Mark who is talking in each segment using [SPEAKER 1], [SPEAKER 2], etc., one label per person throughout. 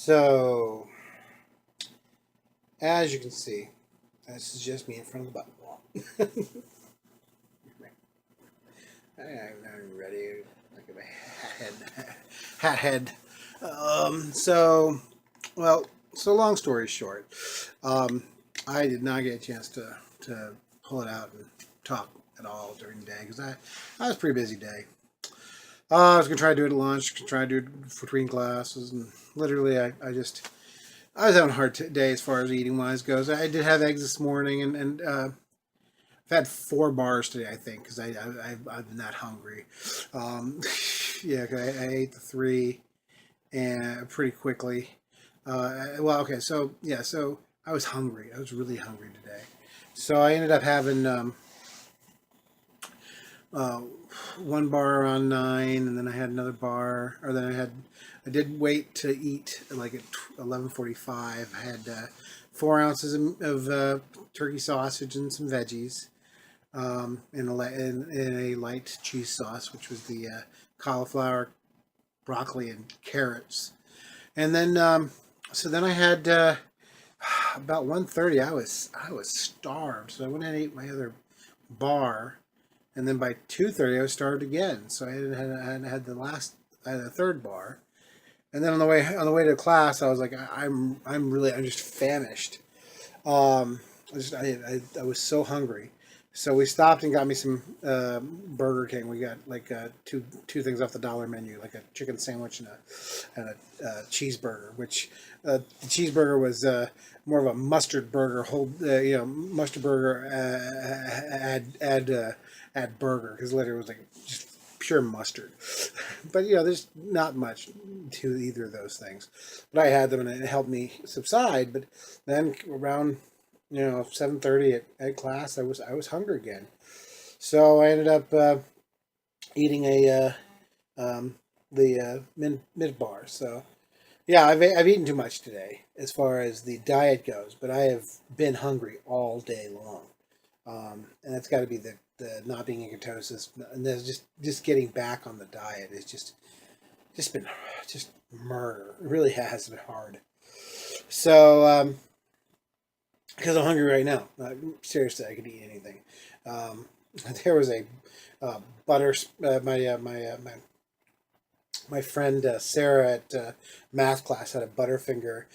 [SPEAKER 1] So, as you can see, this is just me in front of the button wall. I'm ready. Look at my hat head. So, well, so long story short, um, I did not get a chance to pull it out and talk at all during the day because I was a pretty busy day. I was gonna try to do it at lunch, try to do it between classes, and literally, I was having a hard day as far as eating wise goes. I did have eggs this morning, and I've had 4 bars today, I think, because I've been that hungry. Um, yeah, 'cause I ate the 3 and pretty quickly. Well, okay, so yeah, so I was hungry. I was really hungry today, so I ended up having uh, 1 bar around 9, and then I had another bar, or then I did wait to eat like at 11:45. I had 4 ounces of turkey sausage and some veggies, in a light cheese sauce, which was the cauliflower, broccoli, and carrots. And then so then I had about 1:30. I was starved, so I went and ate my other bar, and then by 2:30 I was starved again. So I hadn't had I had the 3rd bar, and then on the way to class I was like I'm just famished. I was so hungry. So we stopped and got me some Burger King. We got like two things off the dollar menu, like a chicken sandwich and a cheeseburger. Which the cheeseburger was more of a mustard burger, mustard burger add burger, because later it was like just pure mustard. But there's not much to either of those things. But I had them and it helped me subside. But then around 7:30 at class, I was hungry again, so I ended up eating the mid bar. So yeah, I've eaten too much today as far as the diet goes, but I have been hungry all day long, and that's got to be the not being in ketosis, and there's just getting back on the diet is just been just murder. It really has been hard. So because I'm hungry right now. Seriously, I could eat anything. Um, there was a butter. My friend Sarah at math class had a Butterfinger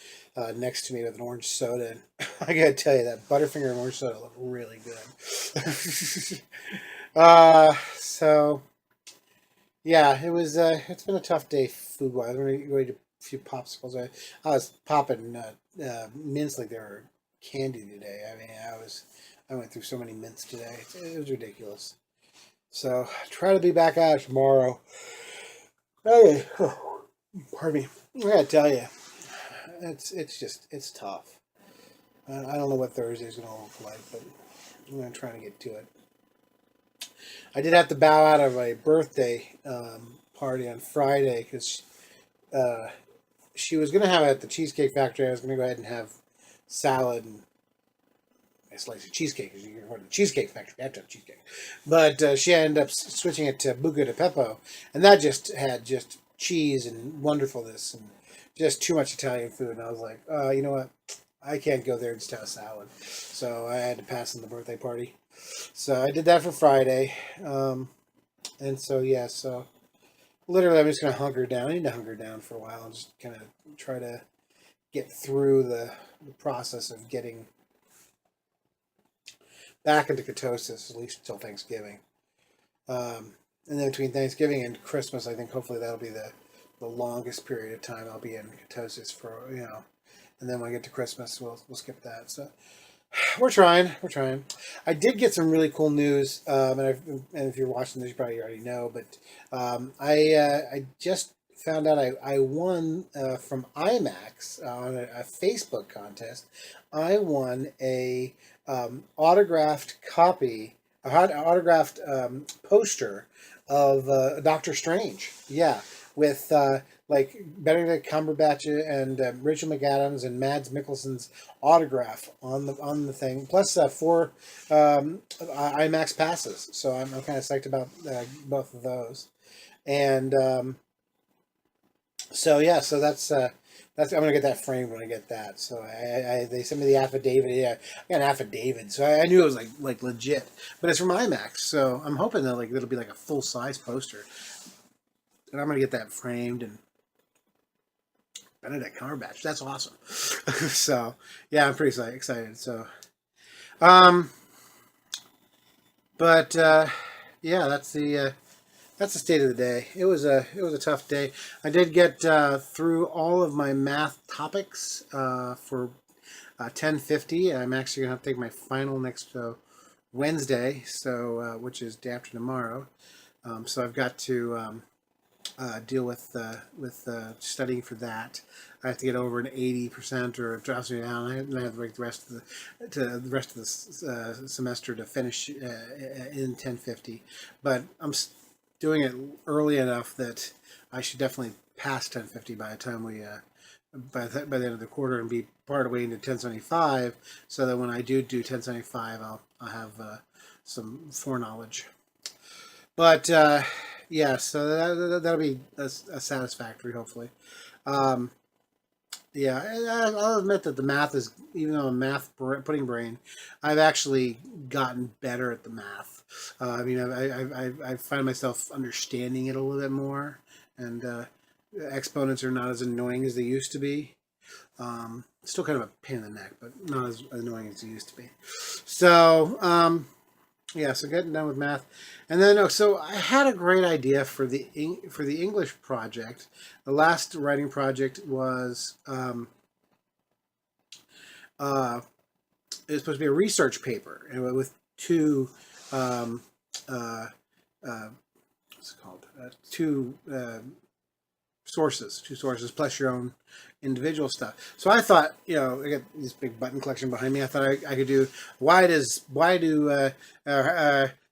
[SPEAKER 1] next to me with an orange soda. And I gotta tell you, that Butterfinger and orange soda look really good. So yeah, it's been a tough day food wise. I'm gonna eat a few popsicles. I was popping mints like they were candy today. I mean, I went through so many mints today. It was ridiculous. So try to be back out tomorrow. Hey, pardon me. I gotta tell you, it's tough. I don't know what Thursday's gonna look like, but I'm gonna try to get to it. I did have to bow out of a birthday party on Friday because uh, she was gonna have it at the Cheesecake Factory. I was gonna go ahead and have salad and a slice of cheesecake, because you can go to the Cheesecake Factory. You have to have cheesecake. But she ended up switching it to Buca de Beppo, and that just had just cheese and wonderfulness and just too much Italian food. And I was like, you know what? I can't go there and just have a salad. So I had to pass on the birthday party. So I did that for Friday. And so, yeah, so literally I'm just going to hunker down. I need to hunker down for a while and just kind of try to get through the process of getting back into ketosis, at least until Thanksgiving. And then between Thanksgiving and Christmas, I think hopefully that'll be the longest period of time I'll be in ketosis for. And then when I get to Christmas, we'll skip that. So we're trying. We're trying. I did get some really cool news, and if you're watching this, you probably already know. But I just found out I won from IMAX on a Facebook contest. I won a autographed copy, autographed poster of Doctor Strange. Yeah, with like Benedict Cumberbatch and Rachel McAdams and Mads Mikkelsen's autograph on the thing, plus 4 IMAX passes. So I'm kind of psyched about both of those. And so yeah, so that's I'm gonna get that framed when I get that. So they sent me the affidavit. Yeah, I got an affidavit, so I knew it was like legit. But it's from IMAX, so I'm hoping that like it'll be like a full size poster, and I'm gonna get that framed and Benedict Cumberbatch. That's awesome. So yeah, I'm pretty excited. So um, but yeah, that's the state of the day. It was a tough day. I did get through all of my math topics for 10:50. I'm actually gonna have to take my final next Wednesday, so which is day after tomorrow. So I've got to deal with studying for that. I have to get over an 80%, or it drops me down. I have to break the rest of the semester to finish in 10:50. But I'm doing it early enough that I should definitely pass 10:50 by the time we by the end of the quarter, and be part of the way into 10:75, so that when I do 10:75, I'll have some foreknowledge. But yeah, so that'll be a satisfactory, hopefully. Um, yeah, I'll admit that the math is, even though I'm a math pudding brain, I've actually gotten better at the math. I mean, I find myself understanding it a little bit more, and exponents are not as annoying as they used to be. Still kind of a pain in the neck, but not as annoying as they used to be. So, yeah, so getting done with math, and then so I had a great idea for the English project. The last writing project was uh, it was supposed to be a research paper, and with two um, uh, what's it called? Two two sources plus your own individual stuff. So I thought, I got this big button collection behind me. I thought I could do why do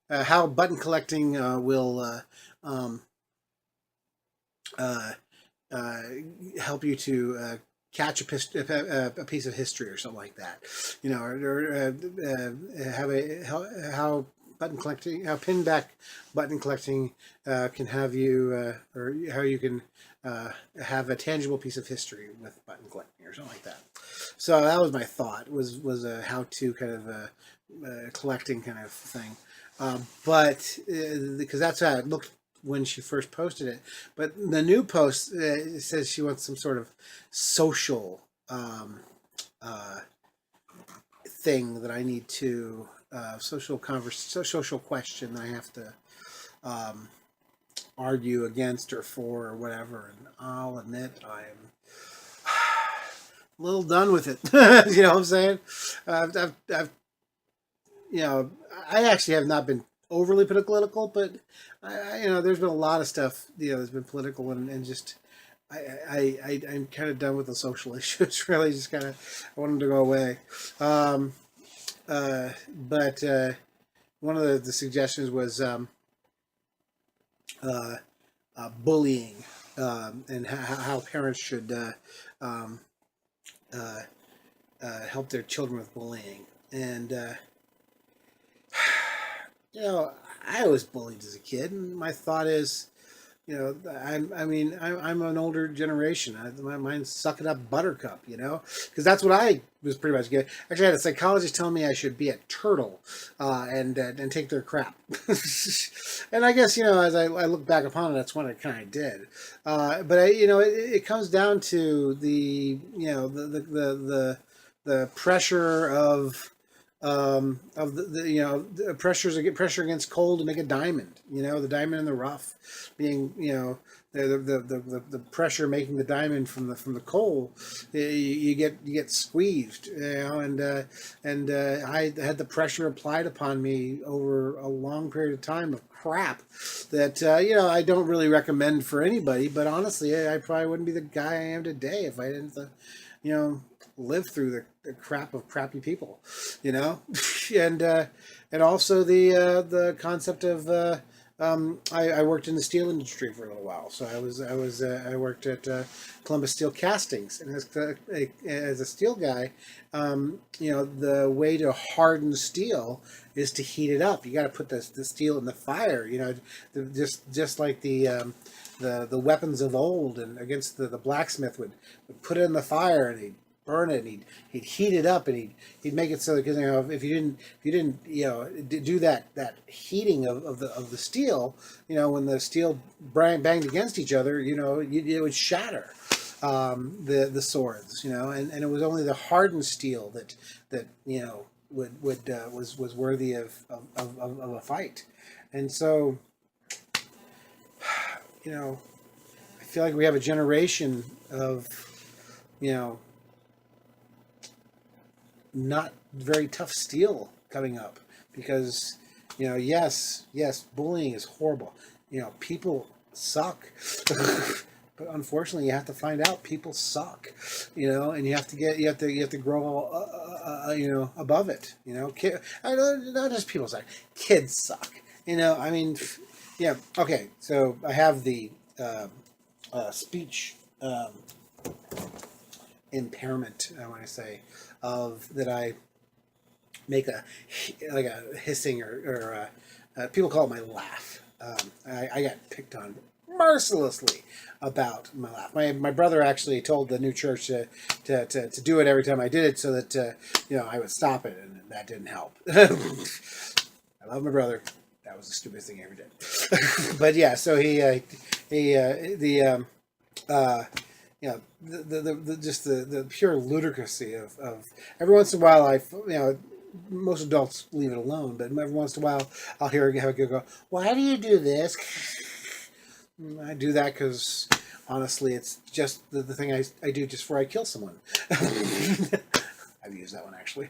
[SPEAKER 1] how button collecting will um, uh, uh, help you to catch a piece of history or something like that, or have how button collecting, how pinback button collecting can have you, or how you can have a tangible piece of history with button collecting or something like that. So that was my thought, was a how-to kind of collecting kind of thing. But because that's how it looked when she first posted it. But the new post says she wants some sort of social uh, thing that I need to social question that I have to um, argue against or for or whatever. And I'll admit I'm a little done with it. You know what I'm saying? I've I actually have not been overly political, but there's been a lot of stuff, that's been political, and just I'm kind of done with the social issues. Really, just kind of I want them to go away. Um, but one of the suggestions was uh, bullying, and how parents should um, uh, help their children with bullying. And I was bullied as a kid, and my thought is, I'm an older generation. Mine's sucking up buttercup, because that's what I was pretty much getting. Actually, I had a psychologist tell me I should be a turtle, and take their crap. And I guess, as I look back upon it, that's what I kind of did. But it comes down to the pressure of the pressure against coal to make a diamond. The diamond in the rough, being the pressure making the diamond from the coal. You get squeezed. And I had the pressure applied upon me over a long period of time of crap that I don't really recommend for anybody. But honestly, I probably wouldn't be the guy I am today if I didn't live through the crap of crappy people, and also the concept of I worked in the steel industry for a little while. So I worked at Columbus Steel Castings, and as a steel guy, the way to harden steel is to heat it up. You got to put the steel in the fire. Just like the weapons of old and against the blacksmith would put it in the fire and he'd burn it and he'd heat it up and he'd make it so that, because if you didn't do that heating of the steel, when the steel banged against each other, it would shatter the swords, and it was only the hardened steel that was worthy of a fight. And so, I feel like we have a generation of, not very tough steel coming up because, yes, bullying is horrible. People suck. But unfortunately, you have to find out people suck, and you have to grow, above it. Not just people suck, kids suck. I mean, yeah. Okay, so I have the speech impairment. I want to say of that I make a hissing or people call it my laugh. I got picked on mercilessly about my laugh. My brother actually told the new church to do it every time I did it, so that I would stop it, and that didn't help. I love my brother. That was the stupidest thing he ever did. But yeah, so the pure ludicrousy of every once in a while most adults leave it alone, but every once in a while I'll have a kid go, "Why do you do this?" I do that because honestly, it's just the thing I do just before I kill someone. I've used that one actually.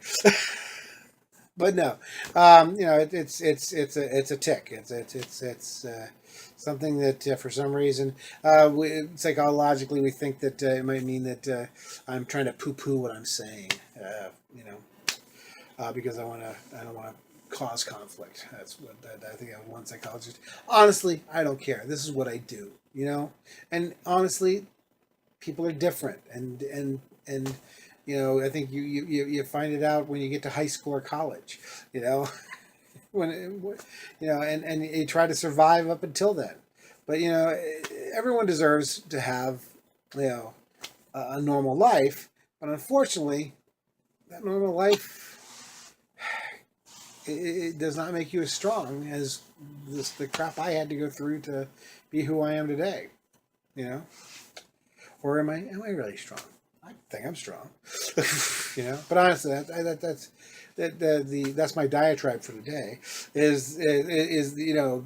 [SPEAKER 1] But no, it's a tick. It's something that for some reason, psychologically we think that it might mean that I'm trying to poo-poo what I'm saying. Because I don't want to cause conflict. That's what I think. I have one psychologist. Honestly, I don't care. This is what I do. And honestly, people are different, and I think you find it out when you get to high school or college. When and you try to survive up until then. But everyone deserves to have a normal life. But unfortunately, that normal life, it does not make you as strong as the crap I had to go through to be who I am today. Or am I really strong? I think I'm strong. But honestly, that's my diatribe for today. Is you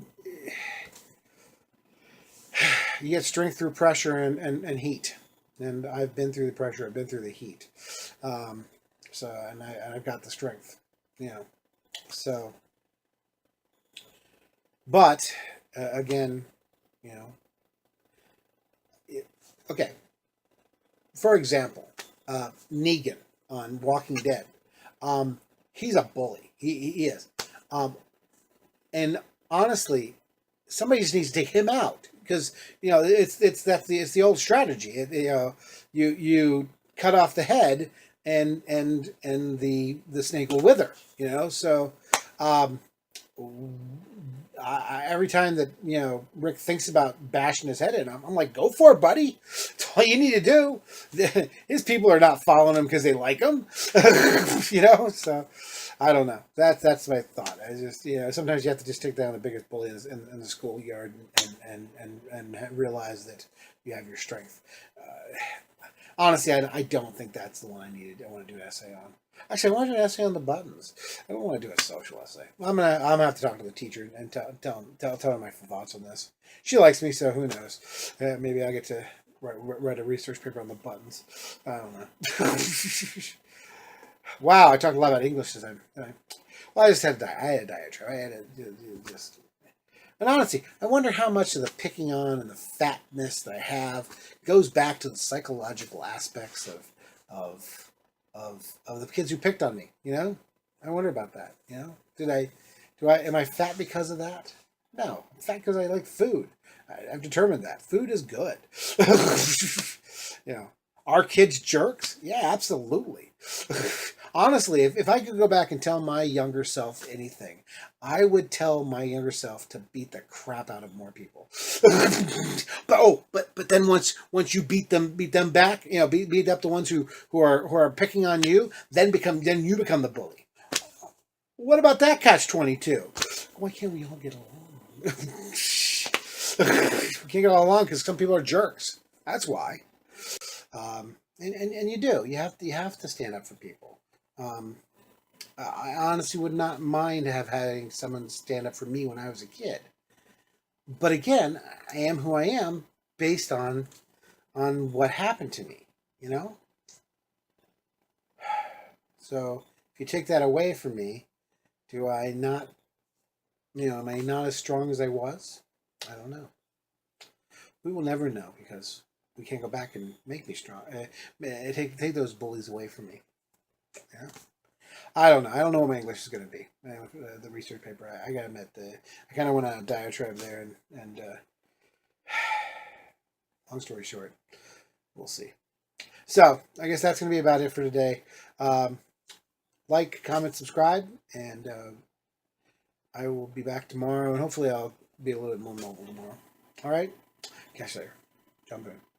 [SPEAKER 1] get strength through pressure and heat, and I've been through the pressure. I've been through the heat. I've got the strength. So, but again, okay. For example, Negan on Walking Dead. He's a bully. He is. And honestly, somebody just needs to take him out because it's the old strategy. You cut off the head and the snake will wither. So. Every time that Rick thinks about bashing his head in, I'm like, go for it, buddy. That's all you need to do. His people are not following him because they like him, So I don't know. That's my thought. I just sometimes you have to just take down the biggest bully in the schoolyard and realize that you have your strength. Honestly, I don't think that's the one I needed. I want to do an essay on. Actually, I want to do an essay on the buttons. I don't want to do a social essay. I'm gonna have to talk to the teacher and tell her my thoughts on this. She likes me, so who knows? Maybe I'll get to write a research paper on the buttons. I don't know. Wow, I talked a lot about English this time. Well, I had a diatribe. I had just. And honestly, I wonder how much of the picking on and the fatness that I have goes back to the psychological aspects of the kids who picked on me. I wonder about that. Am I fat because of that? No, in fact, because I like food. I've determined that food is good. you know, are kids jerks? Yeah, absolutely. Honestly, if I could go back and tell my younger self anything, I would tell my younger self to beat the crap out of more people. but then once you beat them back, beat up the ones who are picking on you, then you become the bully. What about that catch-22? Why can't we all get along? We can't get along because some people are jerks. That's why. And you do. You have to stand up for people. Um, I honestly would not mind having someone stand up for me when I was a kid. But again, I am who I am based on what happened to me. You know. So if you take that away from me, do I not? Am I not as strong as I was? I don't know. We will never know because we can't go back and make me strong. Take those bullies away from me. Yeah. I don't know. I don't know what my English is going to be. The research paper. I gotta admit, I kind of went on a diatribe there, and long story short, we'll see. So I guess that's going to be about it for today. Um, like, comment, subscribe, and I will be back tomorrow, and hopefully I'll be a little bit more mobile tomorrow. All right, catch you later. Jump in.